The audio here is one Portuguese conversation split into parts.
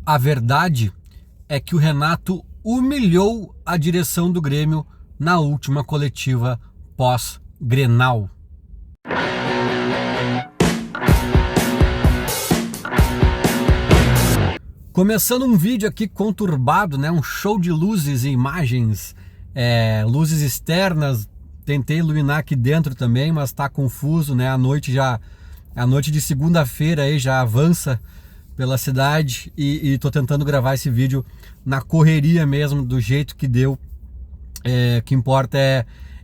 A verdade é que o Renato humilhou a direção do Grêmio na última coletiva pós-Grenal. Começando um vídeo aqui conturbado, né? Um show de luzes e imagens, luzes externas. Tentei iluminar aqui dentro também, mas tá confuso, né? A noite de segunda-feira aí já avança pela cidade e tô tentando gravar esse vídeo na correria mesmo, do jeito que deu. O que importa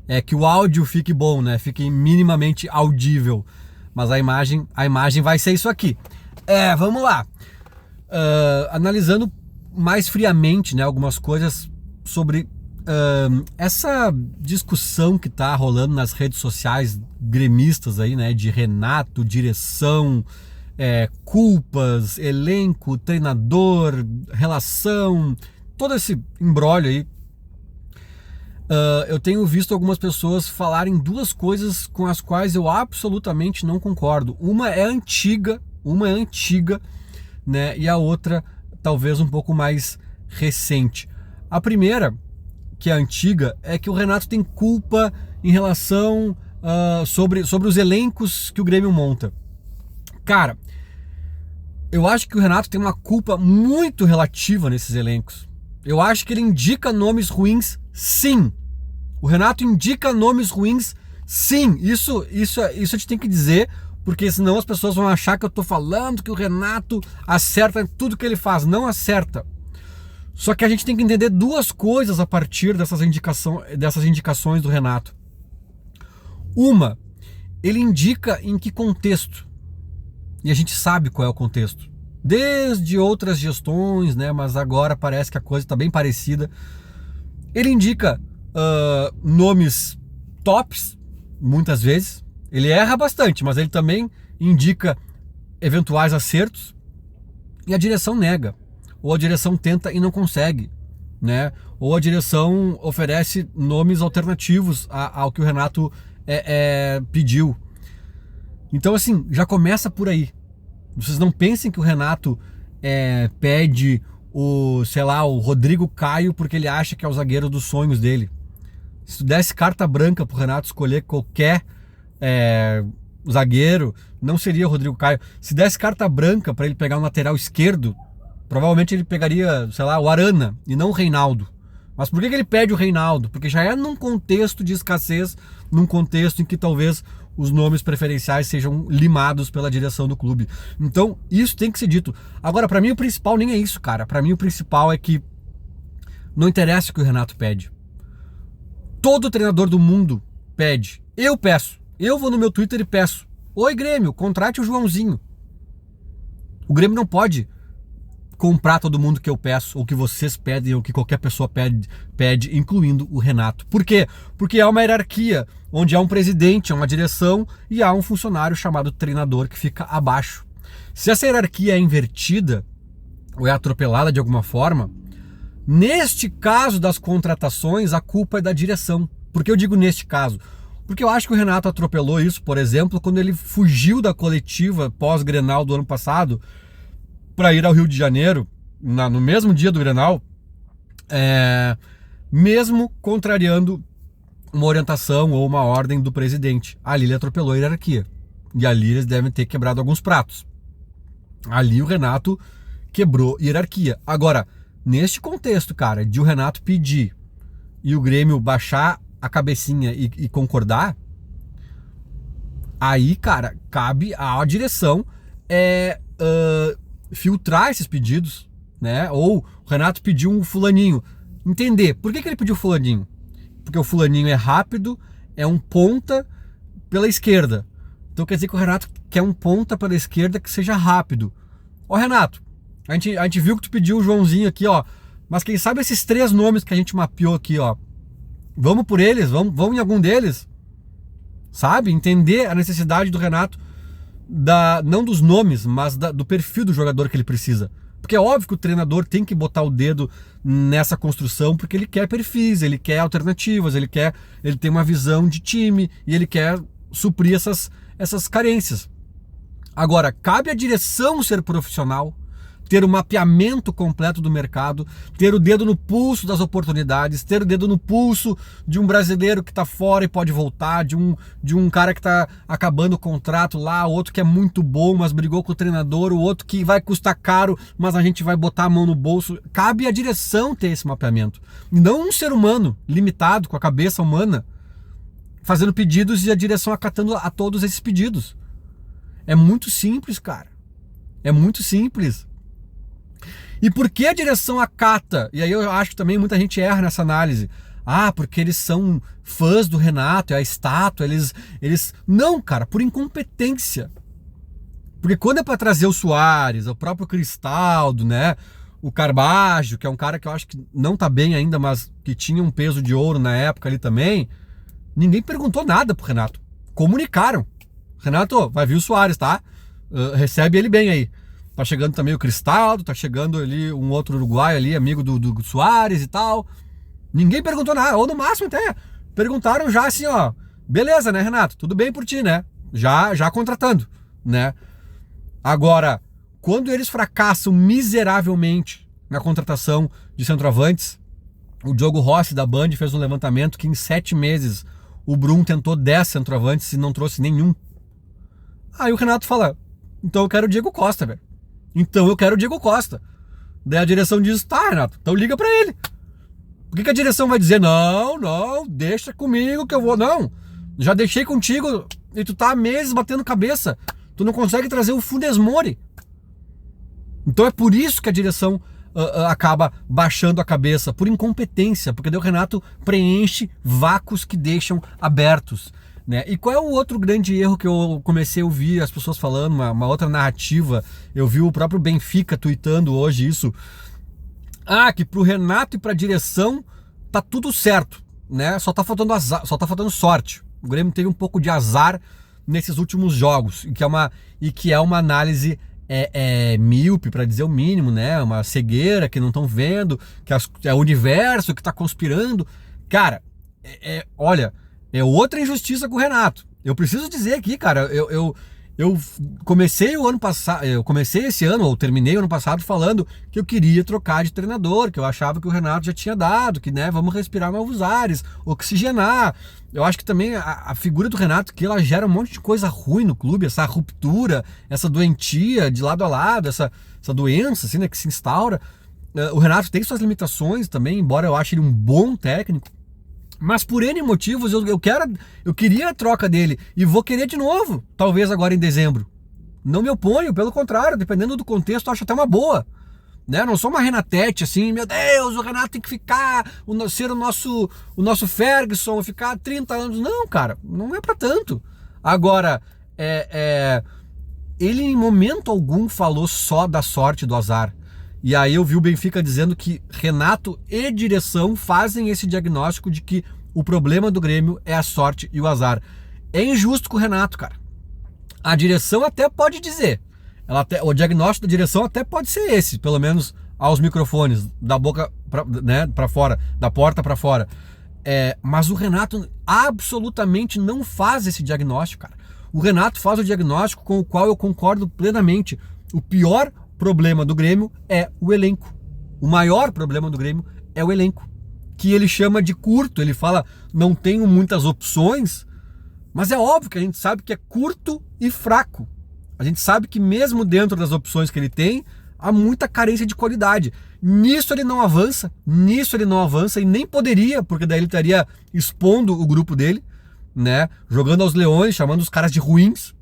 é que o áudio fique bom, né? Fique minimamente audível. Mas a imagem vai ser isso aqui. Vamos lá. Analisando mais friamente, né, algumas coisas sobre essa discussão que tá rolando nas redes sociais gremistas aí, né, de Renato, direção, culpas, elenco, treinador, relação, todo esse imbróglio aí. Eu tenho visto algumas pessoas falarem duas coisas com as quais eu absolutamente não concordo. Uma é antiga, né, e a outra talvez um pouco mais recente. A primeira, que é antiga, é que o Renato tem culpa em relação sobre os elencos que o Grêmio monta. Cara, eu acho que o Renato tem uma culpa muito relativa nesses elencos. Eu acho que ele indica nomes ruins, sim. O Renato indica nomes ruins, sim. Isso a gente tem que dizer, porque senão as pessoas vão achar que eu tô falando que o Renato acerta em tudo que ele faz. Não acerta. Só que a gente tem que entender duas coisas a partir dessas indicações do Renato. Uma, ele indica em que contexto. E a gente sabe qual é o contexto. Desde outras gestões, né? Mas agora parece que a coisa está bem parecida. Ele indica nomes tops, muitas vezes. Ele erra bastante, mas ele também indica eventuais acertos e a direção nega, ou a direção tenta e não consegue, né? Ou a direção oferece nomes alternativos ao que o Renato pediu. Então, assim, já começa por aí. Vocês não pensem que o Renato pede o Rodrigo Caio porque ele acha que é o zagueiro dos sonhos dele. Se tu desse carta branca pro Renato escolher qualquer zagueiro, não seria o Rodrigo Caio. Se desse carta branca para ele pegar um lateral esquerdo, provavelmente ele pegaria, o Arana e não o Reinaldo. Mas por que ele pede o Reinaldo? Porque já é num contexto de escassez, num contexto em que talvez os nomes preferenciais sejam limados pela direção do clube. Então, isso tem que ser dito. Agora, para mim o principal nem é isso, cara. Para mim o principal é que não interessa o que o Renato pede. Todo treinador do mundo pede. Eu peço. Eu vou no meu Twitter e peço: oi, Grêmio, contrate o Joãozinho. O Grêmio não pode comprar todo mundo que eu peço, ou que vocês pedem, ou que qualquer pessoa pede, incluindo o Renato. Por quê? Porque há uma hierarquia, onde há um presidente, há uma direção e há um funcionário chamado treinador que fica abaixo. Se essa hierarquia é invertida, ou é atropelada de alguma forma, neste caso das contratações, a culpa é da direção. Por que eu digo neste caso? Porque eu acho que o Renato atropelou isso, por exemplo, quando ele fugiu da coletiva pós-Grenal do ano passado para ir ao Rio de Janeiro, no mesmo dia do Grenal, mesmo contrariando uma orientação ou uma ordem do presidente. Ali ele atropelou a hierarquia. E ali eles devem ter quebrado alguns pratos. Ali o Renato quebrou hierarquia. Agora, neste contexto, cara, de o Renato pedir e o Grêmio baixar a cabecinha e concordar, aí, cara, cabe à direção filtrar esses pedidos, né? Ou o Renato pediu um fulaninho. Entender por que ele pediu fulaninho. Porque o fulaninho é rápido, é um ponta pela esquerda. Então quer dizer que o Renato quer um ponta pela esquerda que seja rápido. Ó, Renato, a gente viu que tu pediu o Joãozinho aqui, ó. Mas quem sabe esses 3 nomes que a gente mapeou aqui, ó. Vamos por eles, vamos em algum deles. Sabe? Entender a necessidade do Renato, não dos nomes, mas do perfil do jogador que ele precisa. Porque é óbvio que o treinador tem que botar o dedo nessa construção, porque ele quer perfis, ele quer alternativas, ele tem uma visão de time e ele quer suprir essas carências. Agora, cabe à direção ser profissional, ter o mapeamento completo do mercado, ter o dedo no pulso das oportunidades, ter o dedo no pulso de um brasileiro que está fora e pode voltar, de um cara que está acabando o contrato lá, outro que é muito bom, mas brigou com o treinador, o outro que vai custar caro, mas a gente vai botar a mão no bolso. Cabe à direção ter esse mapeamento. E não um ser humano limitado, com a cabeça humana, fazendo pedidos e a direção acatando a todos esses pedidos. É muito simples, cara. É muito simples. E por que a direção acata? E aí eu acho que também muita gente erra nessa análise. Ah, porque eles são fãs do Renato, é a estátua, eles... Não, cara, por incompetência. Porque quando é para trazer o Suárez, o próprio Cristaldo, né? O Carbajo, que é um cara que eu acho que não tá bem ainda, mas que tinha um peso de ouro na época ali também, ninguém perguntou nada pro Renato. Comunicaram. Renato, vai vir o Suárez, tá? Recebe ele bem aí. Tá chegando também o Cristaldo, tá chegando ali um outro uruguaio ali, amigo do Suárez e tal. Ninguém perguntou nada, ou no máximo até perguntaram já assim, ó, beleza, né, Renato? Tudo bem por ti, né? Já contratando, né? Agora, quando eles fracassam miseravelmente na contratação de centroavantes, o Diogo Rossi da Band fez um levantamento que em 7 meses o Brum tentou 10 centroavantes e não trouxe nenhum. Aí o Renato fala, então eu quero o Diego Costa, velho. Então eu quero o Diego Costa. Daí a direção diz, tá, Renato, então liga pra ele. Por que a direção vai dizer, não, deixa comigo que eu vou. Não, já deixei contigo e tu tá há meses batendo cabeça. Tu não consegue trazer o Funes Mori. Então é por isso que a direção acaba baixando a cabeça, por incompetência, porque daí o Renato preenche vácuos que deixam abertos, né? E qual é o outro grande erro que eu comecei a ouvir as pessoas falando, uma outra narrativa? Eu vi o próprio Benfica tweetando hoje isso. Ah, que pro Renato e pra direção tá tudo certo, né? Só tá faltando azar, só tá faltando sorte. O Grêmio teve um pouco de azar nesses últimos jogos, e que é uma análise míope, para dizer o mínimo, né? Uma cegueira que não estão vendo, que é o universo que tá conspirando. Cara, olha, é outra injustiça com o Renato. Eu preciso dizer aqui, cara, eu comecei o ano passado, eu comecei esse ano, ou terminei o ano passado falando que eu queria trocar de treinador, que eu achava que o Renato já tinha dado, que, né, vamos respirar novos ares, oxigenar. Eu acho que também a figura do Renato, que ela gera um monte de coisa ruim no clube, essa ruptura, essa doentia de lado a lado, essa doença assim, né, que se instaura. O Renato tem suas limitações também, embora eu ache ele um bom técnico. Mas por N motivos eu queria a troca dele e vou querer de novo, talvez agora em dezembro. Não me oponho, pelo contrário, dependendo do contexto, eu acho até uma boa. Né? Não sou uma Renatete assim, meu Deus, o Renato tem que ficar, ser o nosso Ferguson, ficar 30 anos. Não, cara, não é pra tanto. Agora, ele em momento algum falou só da sorte do azar. E aí eu vi o Benfica dizendo que Renato e direção fazem esse diagnóstico de que o problema do Grêmio é a sorte e o azar. É injusto com o Renato, cara. A direção até pode dizer. O diagnóstico da direção até pode ser esse, pelo menos aos microfones, da boca para fora, da porta para fora. Mas o Renato absolutamente não faz esse diagnóstico, cara. O Renato faz o diagnóstico com o qual eu concordo plenamente. O pior problema do Grêmio é o elenco. O maior problema do Grêmio é o elenco, que ele chama de curto. Ele fala, não tenho muitas opções, mas é óbvio que a gente sabe que é curto e fraco. A gente sabe que mesmo dentro das opções que ele tem, há muita carência de qualidade. Nisso ele não avança e nem poderia, porque daí ele estaria expondo o grupo dele, né? Jogando aos leões, chamando os caras de ruins.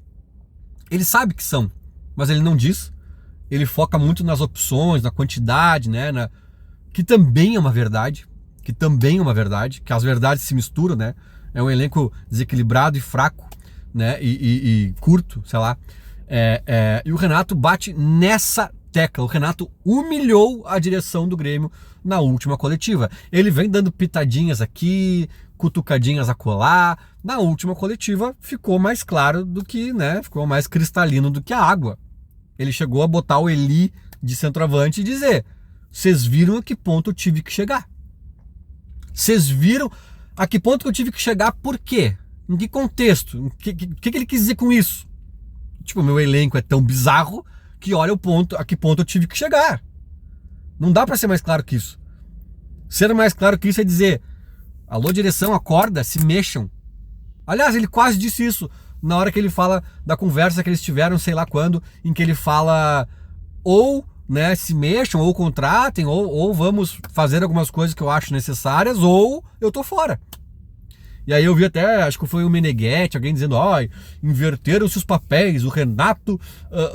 Ele sabe que são, mas ele não diz. Ele foca muito nas opções, na quantidade, né? Que também é uma verdade. Que as verdades se misturam, né? É um elenco desequilibrado e fraco, né? E curto, sei lá. E o Renato bate nessa tecla. O Renato humilhou a direção do Grêmio na última coletiva. Ele vem dando pitadinhas aqui, cutucadinhas acolá. Na última coletiva ficou mais claro do que, né? Ficou mais cristalino do que a água. Ele chegou a botar o Eli de centroavante e dizer: vocês viram a que ponto eu tive que chegar? Vocês viram a que ponto que eu tive que chegar? Por quê? Em que contexto? O que ele quis dizer com isso? Tipo, meu elenco é tão bizarro que olha o ponto, a que ponto eu tive que chegar. Não dá pra ser mais claro que isso. Ser mais claro que isso é dizer: alô, direção, acorda, se mexam. Aliás, ele quase disse isso na hora que ele fala da conversa que eles tiveram, sei lá quando, em que ele fala ou, né, se mexam, ou contratem, ou vamos fazer algumas coisas que eu acho necessárias, ou eu tô fora. E aí eu vi até, acho que foi o Meneghetti, alguém dizendo: ó, inverteram-se os papéis, o Renato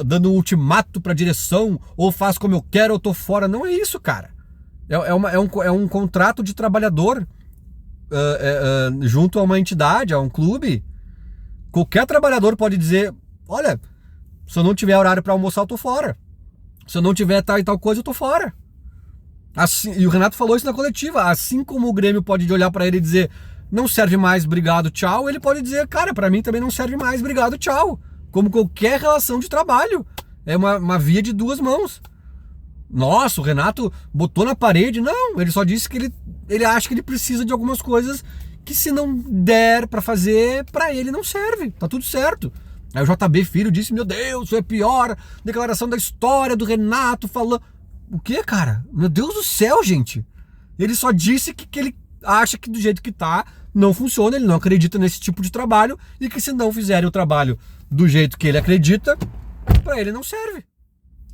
dando um ultimato pra direção, ou faz como eu quero, eu tô fora. Não é isso, cara. É um contrato de trabalhador junto a uma entidade, a um clube. Qualquer trabalhador pode dizer: olha, se eu não tiver horário pra almoçar, eu tô fora. Se eu não tiver tal e tal coisa, eu tô fora. Assim, e o Renato falou isso na coletiva. Assim como o Grêmio pode olhar pra ele e dizer: não serve mais, obrigado, tchau. Ele pode dizer: cara, pra mim também não serve mais, obrigado, tchau. Como qualquer relação de trabalho. É uma via de duas mãos. Nossa, o Renato botou na parede. Não, ele só disse que ele acha que ele precisa de algumas coisas que, se não der pra fazer, pra ele não serve. Tá tudo certo. Aí o JB Filho disse: meu Deus, isso é a pior declaração da história do Renato falando. O que, cara? Meu Deus do céu, gente. Ele só disse que ele acha que do jeito que tá não funciona, ele não acredita nesse tipo de trabalho, e que se não fizerem o trabalho do jeito que ele acredita, pra ele não serve.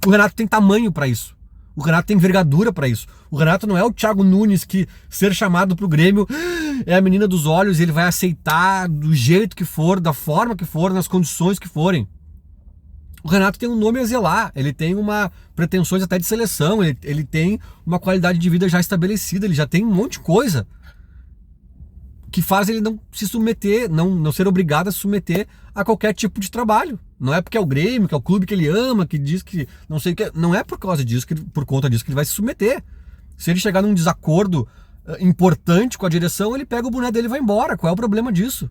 O Renato tem tamanho pra isso. O Renato tem envergadura pra isso. O Renato não é o Thiago Nunes que ser chamado pro Grêmio é a menina dos olhos e ele vai aceitar do jeito que for, da forma que for, nas condições que forem. O Renato tem um nome a zelar, ele tem pretensões até de seleção, ele tem uma qualidade de vida já estabelecida, ele já tem um monte de coisa que faz ele não se submeter, não ser obrigado a se submeter a qualquer tipo de trabalho. Não é porque é o Grêmio, que é o clube que ele ama, que diz que não sei o que. Não é por causa disso, por conta disso que ele vai se submeter. Se ele chegar num desacordo importante com a direção, ele pega o boné dele e vai embora. Qual é o problema disso?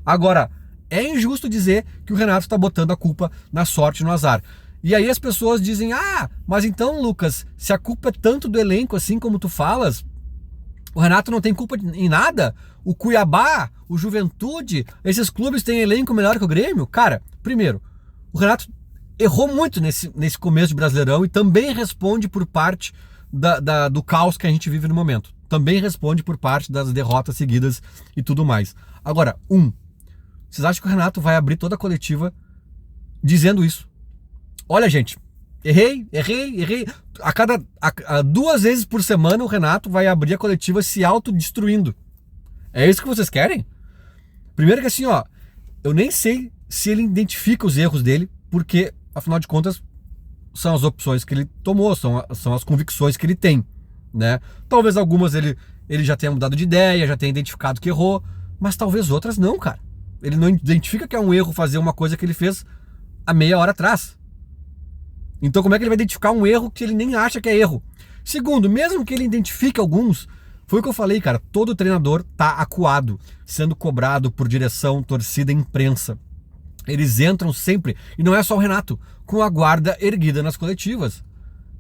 Agora, é injusto dizer que o Renato está botando a culpa na sorte e no azar. E aí as pessoas dizem: ah, mas então, Lucas, se a culpa é tanto do elenco assim como tu falas, o Renato não tem culpa em nada? O Cuiabá, o Juventude, esses clubes têm elenco melhor que o Grêmio? Cara, primeiro, o Renato errou muito nesse começo de Brasileirão e também responde por parte do caos que a gente vive no momento. Também responde por parte das derrotas seguidas e tudo mais. Agora, vocês acham que o Renato vai abrir toda a coletiva dizendo isso? Olha, gente, errei. A 2 vezes por semana o Renato vai abrir a coletiva se autodestruindo. É isso que vocês querem? Primeiro que assim, ó, eu nem sei se ele identifica os erros dele, porque, afinal de contas, são as opções que ele tomou, são as convicções que ele tem, né? Talvez algumas ele já tenha mudado de ideia, já tenha identificado que errou, mas talvez outras não, cara. Ele não identifica que é um erro fazer uma coisa que ele fez há meia hora atrás. Então como é que ele vai identificar um erro que ele nem acha que é erro? Segundo, mesmo que ele identifique alguns, foi o que eu falei, cara, todo treinador tá acuado, sendo cobrado por direção, torcida e imprensa. Eles entram sempre, e não é só o Renato, com a guarda erguida nas coletivas.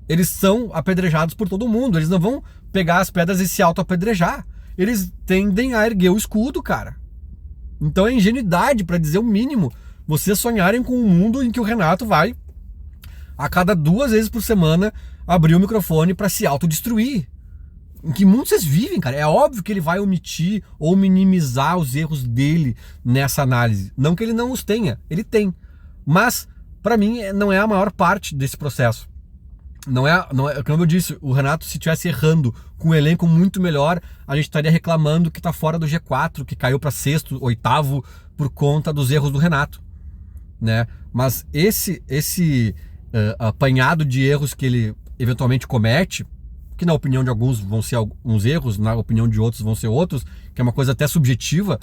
Eles são apedrejados por todo mundo, eles não vão pegar as pedras e se auto-apedrejar. Eles tendem a erguer o escudo, cara. Então é ingenuidade, para dizer o mínimo, vocês sonharem com um mundo em que o Renato vai, a cada 2 vezes por semana, abrir o microfone para se autodestruir. Em que mundo vocês vivem, cara? É óbvio que ele vai omitir ou minimizar os erros dele nessa análise. Não que ele não os tenha, ele tem. Mas, para mim, não é a maior parte desse processo. Não é, como eu disse, o Renato, se estivesse errando com um elenco muito melhor, a gente estaria reclamando que tá fora do G4, que caiu para 6º, 8º, por conta dos erros do Renato, né? Mas esse apanhado de erros que ele eventualmente comete, que na opinião de alguns vão ser uns erros, na opinião de outros vão ser outros, que é uma coisa até subjetiva,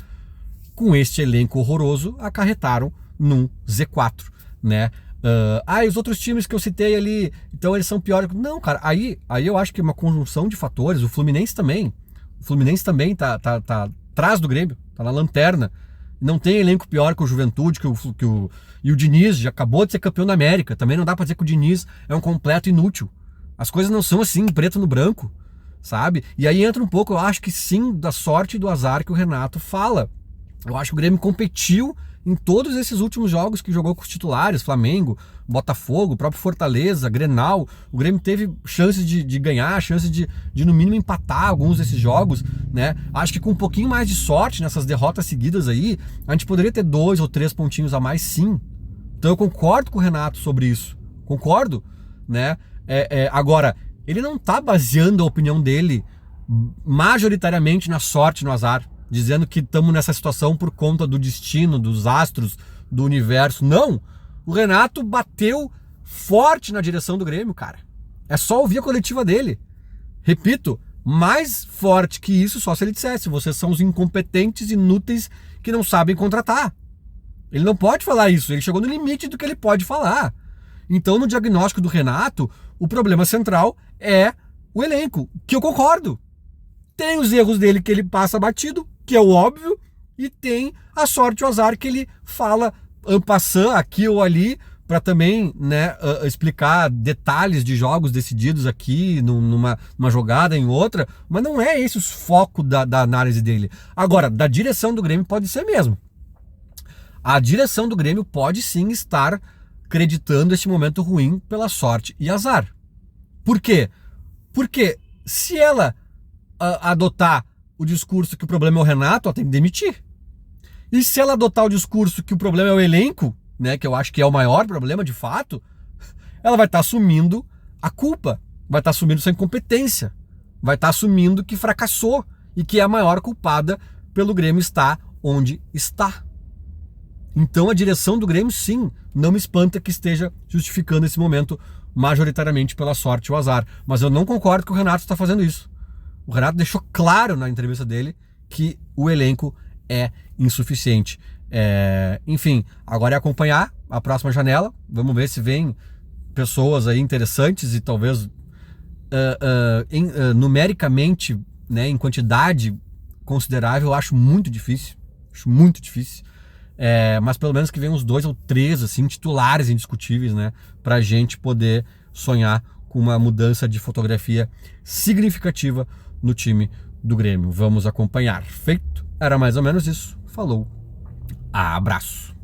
com este elenco horroroso, acarretaram num Z4, né? Os outros times que eu citei ali, então eles são piores. Não, cara, aí eu acho que é uma conjunção de fatores. O Fluminense também tá atrás do Grêmio, tá na lanterna. Não tem elenco pior que o Juventude, e o Diniz já acabou de ser campeão da América. Também não dá pra dizer que o Diniz é um completo inútil. As coisas não são assim, preto no branco, sabe? E aí entra um pouco, eu acho que sim, da sorte e do azar que o Renato fala. Eu acho que o Grêmio competiu em todos esses últimos jogos que jogou com os titulares, Flamengo, Botafogo, próprio Fortaleza, Grenal, o Grêmio teve chances de ganhar, chances de no mínimo empatar alguns desses jogos, né? Acho que com um pouquinho mais de sorte nessas derrotas seguidas aí, a gente poderia ter 2 ou 3 pontinhos a mais, sim. Então eu concordo com o Renato sobre isso, concordo, né? Agora, ele não tá baseando a opinião dele majoritariamente na sorte, no azar, dizendo que estamos nessa situação por conta do destino, dos astros, do universo. Não! O Renato bateu forte na direção do Grêmio, cara. É só ouvir a coletiva dele. Repito, mais forte que isso só se ele dissesse: vocês são os incompetentes, inúteis, que não sabem contratar. Ele não pode falar isso, ele chegou no limite do que ele pode falar. Então, no diagnóstico do Renato, o problema central é o elenco, que eu concordo. Tem os erros dele que ele passa batido, que é o óbvio, e tem a sorte e o azar que ele fala en passant aqui ou ali, para também, né, explicar detalhes de jogos decididos aqui, numa jogada, em outra, mas não é esse o foco da análise dele. Agora, da direção do Grêmio pode ser mesmo. A direção do Grêmio pode sim estar acreditando este momento ruim pela sorte e azar. Por quê? Porque se ela adotar o discurso que o problema é o Renato, ela tem que demitir. E se ela adotar o discurso que o problema é o elenco, né, que eu acho que é o maior problema de fato, ela vai estar assumindo a culpa, vai estar assumindo sua incompetência, vai estar assumindo que fracassou e que é a maior culpada pelo Grêmio estar onde está. Então a direção do Grêmio, sim, não me espanta que esteja justificando esse momento majoritariamente pela sorte ou azar. Mas eu não concordo que o Renato está fazendo isso. O Renato deixou claro na entrevista dele que o elenco é insuficiente. Enfim, agora é acompanhar a próxima janela. Vamos ver se vem pessoas aí interessantes e talvez numericamente, né, em quantidade considerável. Eu acho muito difícil. Mas pelo menos que venham uns 2 ou 3 assim, titulares indiscutíveis, né, pra gente poder sonhar com uma mudança de fotografia significativa no time do Grêmio. Vamos acompanhar. Feito? Era mais ou menos isso. Falou. Abraço.